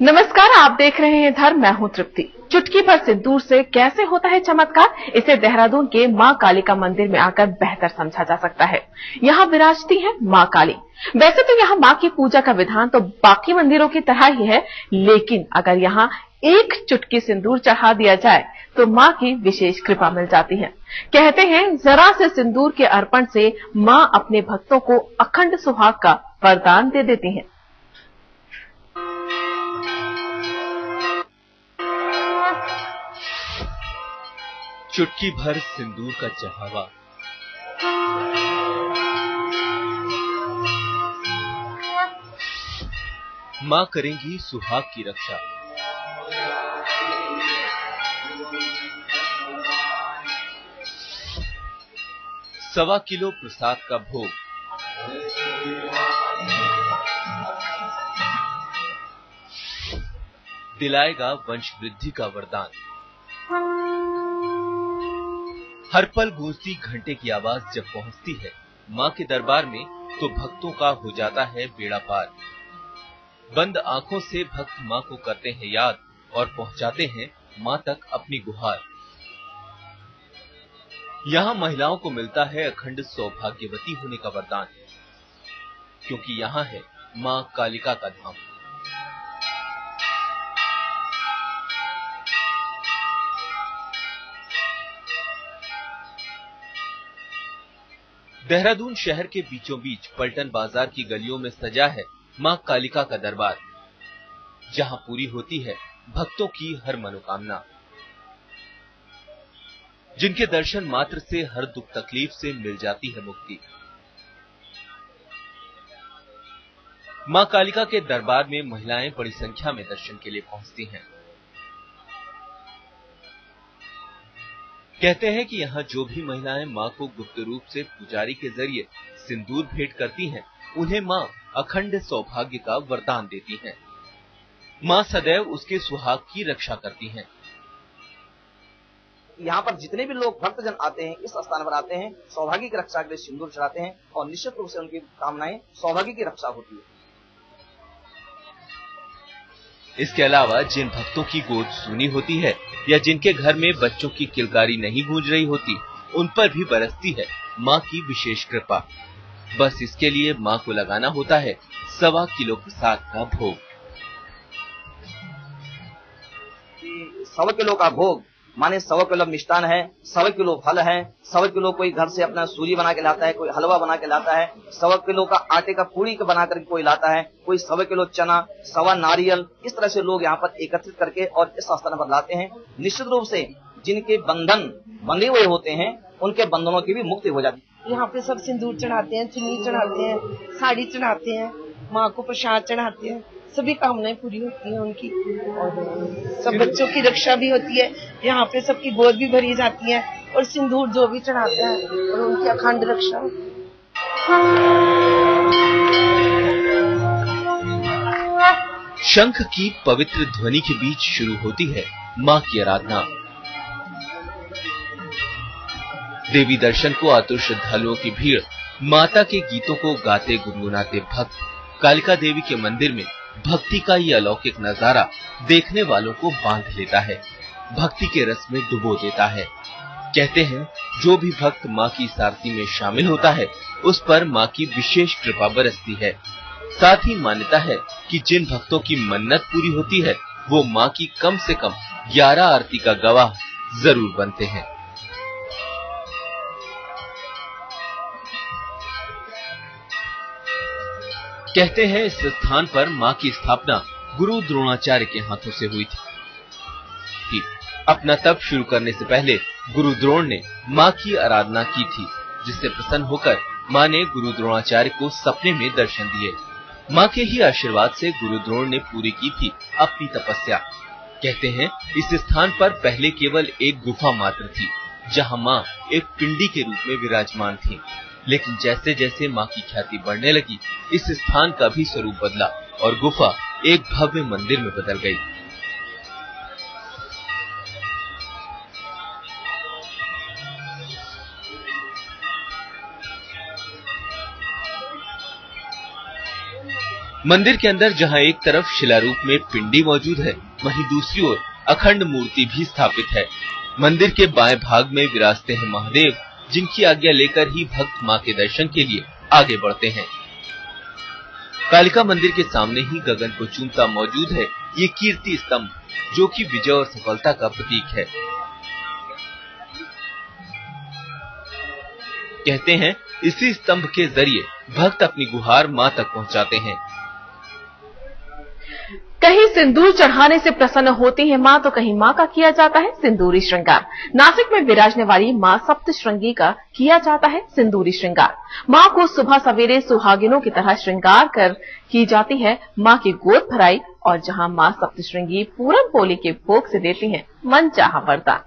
नमस्कार, आप देख रहे हैं धर्म। मैं हूं तृप्ति। चुटकी भर सिंदूर से कैसे होता है चमत्कार, इसे देहरादून के मां कालिका मंदिर में आकर बेहतर समझा जा सकता है। यहां विराजती है मां काली। वैसे तो यहां मां की पूजा का विधान तो बाकी मंदिरों की तरह ही है, लेकिन अगर यहां एक चुटकी सिंदूर चढ़ा दिया जाए तो मां की विशेष कृपा मिल जाती है। कहते हैं जरा से सिंदूर के अर्पण से मां अपने भक्तों को अखंड सुहाग का वरदान दे देती हैं। चुटकी भर सिंदूर का चढ़ावा, मां करेंगी सुहाग की रक्षा। सवा किलो प्रसाद का भोग, दिलाएगा वंश वृद्धि का वरदान। हर पल गूंजती घंटे की आवाज जब पहुंचती है मां के दरबार में, तो भक्तों का हो जाता है बेड़ा पार। बंद आंखों से भक्त मां को करते हैं याद और पहुंचाते हैं मां तक अपनी गुहार। यहां महिलाओं को मिलता है अखंड सौभाग्यवती होने का वरदान, क्योंकि यहां है मां कालिका का धाम। देहरादून शहर के बीचों बीच पलटन बाजार की गलियों में सजा है मां कालिका का दरबार, जहां पूरी होती है भक्तों की हर मनोकामना। जिनके दर्शन मात्र से हर दुख तकलीफ से मिल जाती है मुक्ति। मां कालिका के दरबार में महिलाएं बड़ी संख्या में दर्शन के लिए पहुंचती हैं। कहते हैं कि यहाँ जो भी महिलाएं मां को गुप्त रूप से पुजारी के जरिए सिंदूर भेंट करती हैं, उन्हें मां अखंड सौभाग्य का वरदान देती हैं। मां सदैव उसके सुहाग की रक्षा करती हैं। यहाँ पर जितने भी लोग भक्तजन आते हैं, इस स्थान पर आते हैं, सौभाग्य की रक्षा के लिए सिंदूर चढ़ाते हैं और निश्चित रूप से उनकी कामनाएं सौभाग्य की रक्षा होती है। इसके अलावा जिन भक्तों की गोद सूनी होती है या जिनके घर में बच्चों की किलकारी नहीं गूंज रही होती, उन पर भी बरसती है मां की विशेष कृपा। बस इसके लिए मां को लगाना होता है सवा किलो प्रसाद का भोग। सवा किलो का भोग माने सवा किलो मिष्टान है, सवा किलो फल है, सवा किलो कोई घर से अपना सूजी बना के लाता है, कोई हलवा बना के लाता है, सवा किलो का आटे का पूरी बना करके कोई लाता है, कोई सवा किलो चना, सवा नारियल, इस तरह से लोग यहाँ पर एकत्रित करके और इस स्थान पर लाते हैं। निश्चित रूप से जिनके बंधन बंधे हुए होते हैं, उनके बंधनों की भी मुक्ति हो जाती है। यहाँ पे सब सिंदूर चढ़ाते हैं, चुन्नी चढ़ाते हैं, साड़ी चढ़ाते हैं, माँ को प्रसाद चढ़ाते हैं, सभी कामनाएं पूरी होती हैं उनकी और सब बच्चों की रक्षा भी होती है। यहाँ पे सबकी गोद भी भरी जाती है और सिंदूर जो भी चढ़ाते हैं और उनकी अखंड रक्षा। शंख की पवित्र ध्वनि के बीच शुरू होती है मां की आराधना। देवी दर्शन को आतुर श्रद्धालुओं की भीड़ माता के गीतों को गाते गुनगुनाते भक्त कालिका देवी के मंदिर में भक्ति का ये अलौकिक नजारा देखने वालों को बांध लेता है, भक्ति के रस में डुबो देता है। कहते हैं जो भी भक्त मां की इस आरती में शामिल होता है, उस पर मां की विशेष कृपा बरसती है। साथ ही मान्यता है कि जिन भक्तों की मन्नत पूरी होती है, वो मां की कम से कम 11 आरती का गवाह जरूर बनते हैं। कहते हैं इस स्थान पर मां की स्थापना गुरु द्रोणाचार्य के हाथों से हुई थी। अपना तप शुरू करने से पहले गुरु द्रोण ने मां की आराधना की थी, जिससे प्रसन्न होकर मां ने गुरु द्रोणाचार्य को सपने में दर्शन दिए। मां के ही आशीर्वाद से गुरु द्रोण ने पूरी की थी अपनी तपस्या। कहते हैं इस स्थान पर पहले केवल एक गुफा मात्र थी, जहां मां एक पिंडी के रूप में विराजमान थी। लेकिन जैसे जैसे मां की ख्याति बढ़ने लगी, इस स्थान का भी स्वरूप बदला और गुफा एक भव्य मंदिर में बदल गई। मंदिर के अंदर जहां एक तरफ शिलारूप में पिंडी मौजूद है, वहीं दूसरी ओर अखंड मूर्ति भी स्थापित है। मंदिर के बाएं भाग में विराजते हैं महादेव, जिनकी आज्ञा लेकर ही भक्त मां के दर्शन के लिए आगे बढ़ते हैं। कालिका मंदिर के सामने ही गगन को चूमता मौजूद है ये कीर्ति स्तंभ, जो कि विजय और सफलता का प्रतीक है। कहते हैं इसी स्तंभ के जरिए भक्त अपनी गुहार मां तक पहुंचाते हैं। कहीं सिंदूर चढ़ाने से प्रसन्न होती है मां, तो कहीं मां का किया जाता है सिंदूरी श्रृंगार। नासिक में विराजने वाली मां सप्तश्रृंगी का किया जाता है सिंदूरी श्रृंगार। मां को सुबह सवेरे सुहागिनों की तरह श्रृंगार कर की जाती है मां की गोद भराई, और जहां मां सप्तश्रृंगी पूरन पोली के भोग से देती हैं मनचाहा वरदान।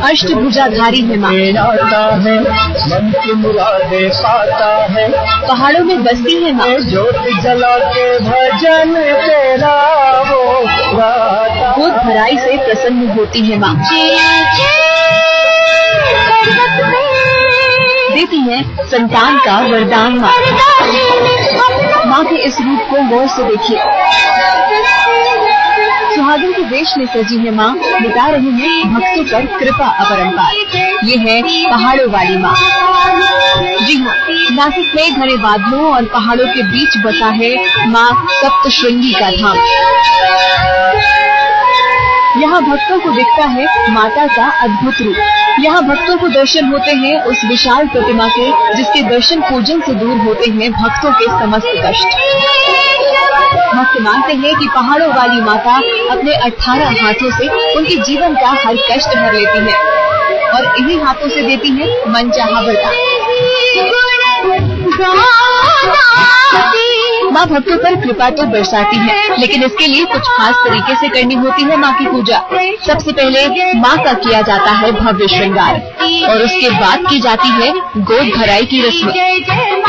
अष्टभुजाधारी है मां, मन की मुरादें पाता है, पहाड़ों में बसती है मां, ज्योति जला के भजन तेरा वो गाता, गोद भराई से प्रसन्न होती है मां, देती है संतान का वरदान मां। मां के इस रूप को गौर से देखिए। सुहागिन के वेश में सजी है मां, बिता रही है भक्तों पर कृपा अपरंपार। ये है पहाड़ों वाली मां। जी हाँ, नासिक में घने बादलों और पहाड़ों के बीच बसा है मां सप्तश्रृंगी का धाम। यहाँ भक्तों को दिखता है माता का अद्भुत रूप। यहाँ भक्तों को दर्शन होते हैं उस विशाल प्रतिमा के, जिसके दर्शन पूजन से दूर होते हैं भक्तों के समस्त कष्ट। भक्त मानते हैं कि पहाड़ों वाली माता अपने 18 हाथों से उनके जीवन का हर कष्ट हर लेती है, और इन्हीं हाथों से देती है मनचाहा वरदान। माँ भक्तों पर कृपा तो बरसाती है, लेकिन इसके लिए कुछ खास तरीके से करनी होती है माँ की पूजा। सबसे पहले माँ का किया जाता है भव्य श्रृंगार, और उसके बाद की जाती है गोद भराई की रस्म।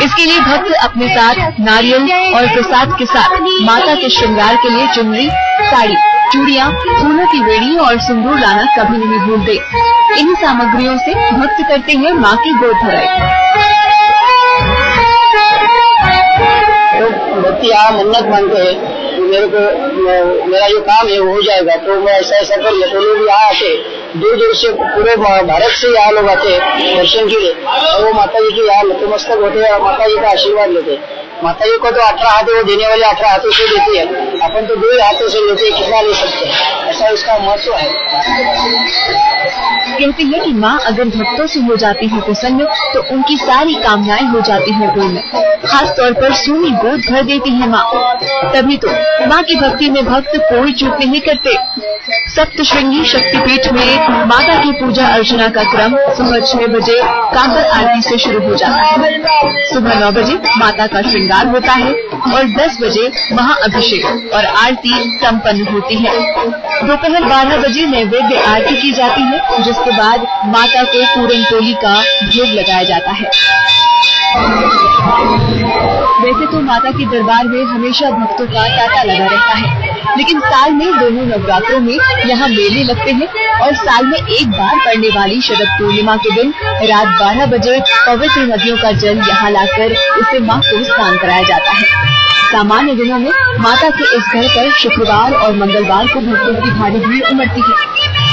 इसके लिए भक्त अपने साथ नारियल और प्रसाद के साथ माता के श्रृंगार के लिए चुनरी, साड़ी, चूड़ियाँ, फूलों की वेड़ी और सिंदूर लाना कभी नहीं भूलते। इन्हीं सामग्रियों से भक्त करते हैं माँ की गोद भराई। भक्ति यहाँ मन्नत मांगते हैं कि मेरे को मेरा जो काम है वो हो जाएगा, तो मैं ऐसा ऐसा कर लिया। तो लोग यहाँ आते, दूर दूर से पूरे भारत से यहाँ लोग आते हैं दर्शन के लिए, और वो माता जी के यहाँ नतमस्तक होते हैं और माता जी का आशीर्वाद लेते हैं। माता जी को तो 18 हाथ है, वो देने वाले 18 हाथों से देती है, अपन तो 2 हाथों से लेते हैं, कितना ले सकते हैं, ऐसा इसका महत्व है। कहते हैं कि माँ अगर भक्तों से हो जाती है प्रसन्न, तो उनकी सारी कामनाएं हो जाती है पूर्ण। खास तौर पर सोनी गोद भर देती है माँ, तभी तो माँ की भक्ति में भक्त कोई चूक नहीं करते। सप्तश्रृंगी शक्तिपीठ में माता की पूजा अर्चना का क्रम सुबह 6 बजे कांकर आरती से शुरू हो जाता है। सुबह 9 बजे माता का श्रृंगार होता है और 10 बजे महाअभिषेक और आरती संपन्न होती है। दोपहर 12 बजे नैवेद्य आरती की जाती है, जिसके बाद माता को पूरन पोली का भोग लगाया जाता है। वैसे तो माता के दरबार में हमेशा भक्तों का तांता लगा रहता है, लेकिन साल में दोनों नवरात्रों में यहाँ मेले लगते हैं, और साल में एक बार पड़ने वाली शरद पूर्णिमा के दिन रात 12 बजे पवित्र नदियों का जल यहाँ लाकर उसे माँ को स्नान कराया जाता है। सामान्य दिनों में माता के इस घर पर शुक्रवार और मंगलवार को भक्तों की भारी भीड़ उमड़ती है।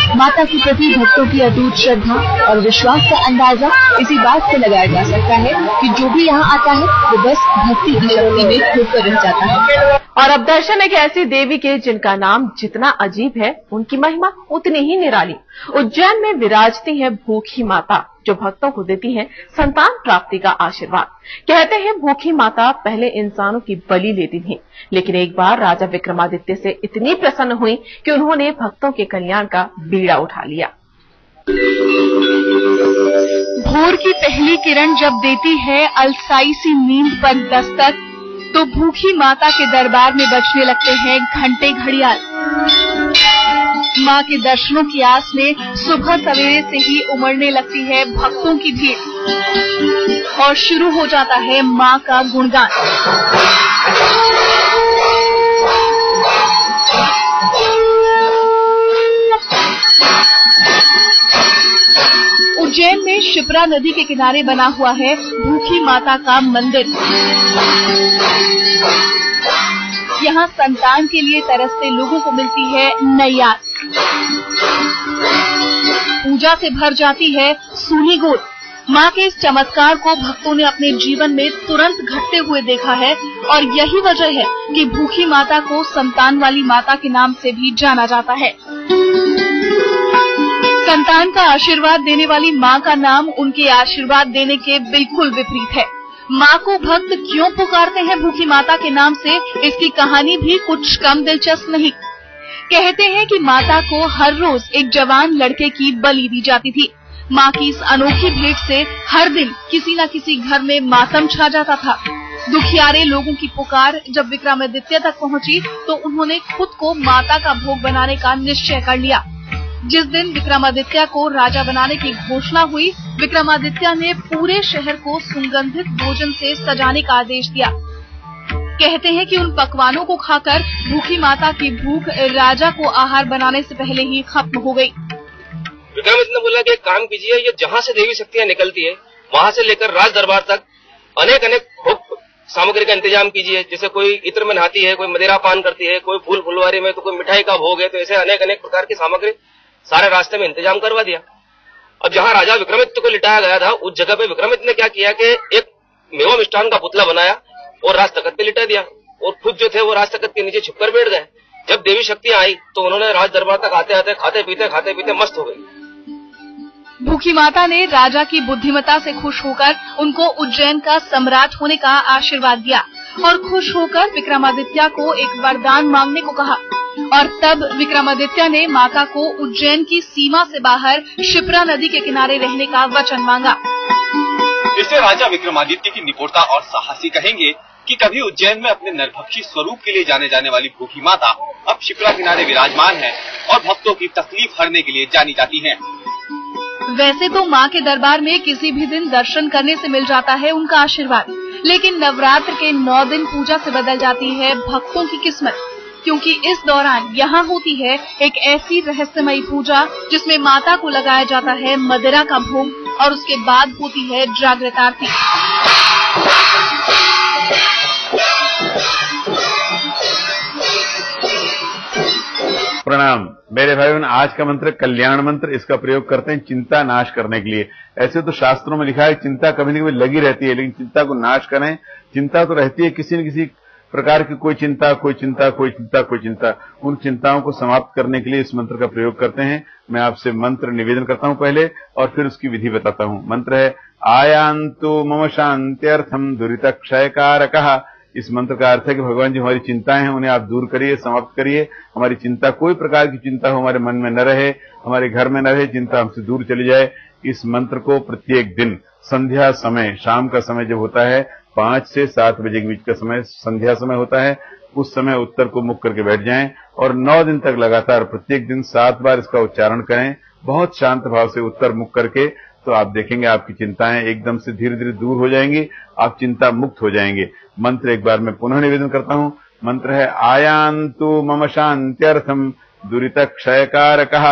माता के प्रति भक्तों की अटूट श्रद्धा और विश्वास का अंदाजा इसी बात से लगाया जा सकता है कि जो भी यहाँ आता है वो बस भक्ति की शक्ति में खोकर रह जाता है। और अब दर्शन एक ऐसी देवी के जिनका नाम जितना अजीब है, उनकी महिमा उतनी ही निराली। उज्जैन में विराजती है भूखी माता, जो भक्तों को देती है संतान प्राप्ति का आशीर्वाद। कहते हैं भूखी माता पहले इंसानों की बलि लेती थी, लेकिन एक बार राजा विक्रमादित्य से इतनी प्रसन्न हुई कि उन्होंने भक्तों के कल्याण का बीड़ा उठा लिया। भोर की पहली किरण जब देती है अलसाई सी नींद पर दस्तक, तो भूखी माता के दरबार में बजने लगते हैं घंटे घड़ियाल। मां के दर्शनों की आस में सुबह सवेरे से ही उमड़ने लगती है भक्तों की भीड़ और शुरू हो जाता है मां का गुणगान। उज्जैन में शिप्रा नदी के किनारे बना हुआ है भूखी माता का मंदिर। यहाँ संतान के लिए तरसते लोगों को मिलती है नई आस। पूजा से भर जाती है सूनी गोद। मां के इस चमत्कार को भक्तों ने अपने जीवन में तुरंत घटते हुए देखा है और यही वजह है कि भूखी माता को संतान वाली माता के नाम से भी जाना जाता है। संतान का आशीर्वाद देने वाली मां का नाम उनके आशीर्वाद देने के बिल्कुल विपरीत है। मां को भक्त क्यों पुकारते हैं भूखी माता के नाम से, इसकी कहानी भी कुछ कम दिलचस्प नहीं। कहते हैं कि माता को हर रोज एक जवान लड़के की बलि दी जाती थी। मां की इस अनोखी भेंट से हर दिन किसी न किसी घर में मातम छा जाता था। दुखियारे लोगों की पुकार जब विक्रमादित्य तक पहुंची तो उन्होंने खुद को माता का भोग बनाने का निश्चय कर लिया। जिस दिन विक्रमादित्य को राजा बनाने की घोषणा हुई, विक्रमादित्य ने पूरे शहर को सुगंधित भोजन से सजाने का आदेश दिया। कहते हैं कि उन पकवानों को खाकर भूखी माता की भूख राजा को आहार बनाने से पहले ही खत्म हो गई। विक्रमादित्य ने बोला कि एक काम कीजिए, ये जहाँ से देवी शक्तियाँ निकलती है वहाँ से लेकर राज दरबार तक अनेक भोग सामग्री का इंतजाम कीजिए। जैसे कोई इत्र में नहाती है, कोई मदिरा पान करती है, कोई फूल फुलवारी में तो कोई मिठाई का भोग है, तो ऐसे अनेक प्रकार की सामग्री सारे रास्ते में इंतजाम करवा दिया। अब जहाँ राजा विक्रमादित्य को लिटाया गया था उस जगह पे विक्रमादित्य ने क्या किया कि एक मेवा मिष्ठान का पुतला बनाया और राज तख्त पे लिटा दिया और खुद जो थे वो राज तख्त के नीचे छुपकर बैठ गए। जब देवी शक्तियां आई तो उन्होंने राज दरबार तक आते आते खाते पीते मस्त हो गई। भूखी माता ने राजा की बुद्धिमत्ता से खुश होकर उनको उज्जैन का सम्राट होने का आशीर्वाद दिया और खुश होकर विक्रमादित्य को एक वरदान मांगने को कहा। और तब विक्रमादित्य ने माता को उज्जैन की सीमा से बाहर शिप्रा नदी के किनारे रहने का वचन मांगा। इसे राजा विक्रमादित्य की निपुणता और साहसी कहेंगे कि कभी उज्जैन में अपने नरभक्षी स्वरूप के लिए जाने जाने वाली भूखी माता अब शिप्रा किनारे विराजमान है और भक्तों की तकलीफ हरने के लिए जानी जाती है। वैसे तो मां के दरबार में किसी भी दिन दर्शन करने से मिल जाता है उनका आशीर्वाद, लेकिन नवरात्र के 9 दिन पूजा से बदल जाती है भक्तों की किस्मत, क्योंकि इस दौरान यहाँ होती है एक ऐसी रहस्यमयी पूजा जिसमें माता को लगाया जाता है मदिरा का भोग और उसके बाद होती है जागृत आरती। प्रणाम मेरे भाई बहन। आज का मंत्र कल्याण मंत्र, इसका प्रयोग करते हैं चिंता नाश करने के लिए। ऐसे तो शास्त्रों में लिखा है चिंता कभी न कभी लगी रहती है, लेकिन चिंता को नाश करें। चिंता तो रहती है किसी न किसी प्रकार की, कोई चिंता। उन चिंताओं को समाप्त करने के लिए इस मंत्र का प्रयोग करते हैं। मैं आपसे मंत्र निवेदन करता हूं पहले और फिर उसकी विधि बताता हूं। मंत्र है आयान्तु मम शान्त्यर्थम दुरित क्षयकारकः। इस मंत्र का अर्थ है कि भगवान जी हमारी चिंताएं हैं उन्हें आप दूर करिए, समाप्त करिए। हमारी चिंता, कोई प्रकार की चिंता हो हमारे मन में न रहे, हमारे घर में न रहे, चिंता हमसे दूर चली जाए। इस मंत्र को प्रत्येक दिन संध्या समय, शाम का समय जब होता है 5 से 7 बजे के बीच का समय संध्या समय होता है, उस समय उत्तर को मुख करके बैठ जाएं और 9 दिन तक लगातार प्रत्येक दिन 7 बार इसका उच्चारण करें, बहुत शांत भाव से उत्तर मुख करके। तो आप देखेंगे आपकी चिंताएं एकदम से धीरे धीरे दूर हो जाएंगी, आप चिंता मुक्त हो जाएंगे। मंत्र एक बार मैं पुनः निवेदन करता हूं। मंत्र है आयान्तु मम शान्त्यर्थम दुरित क्षयकारकः।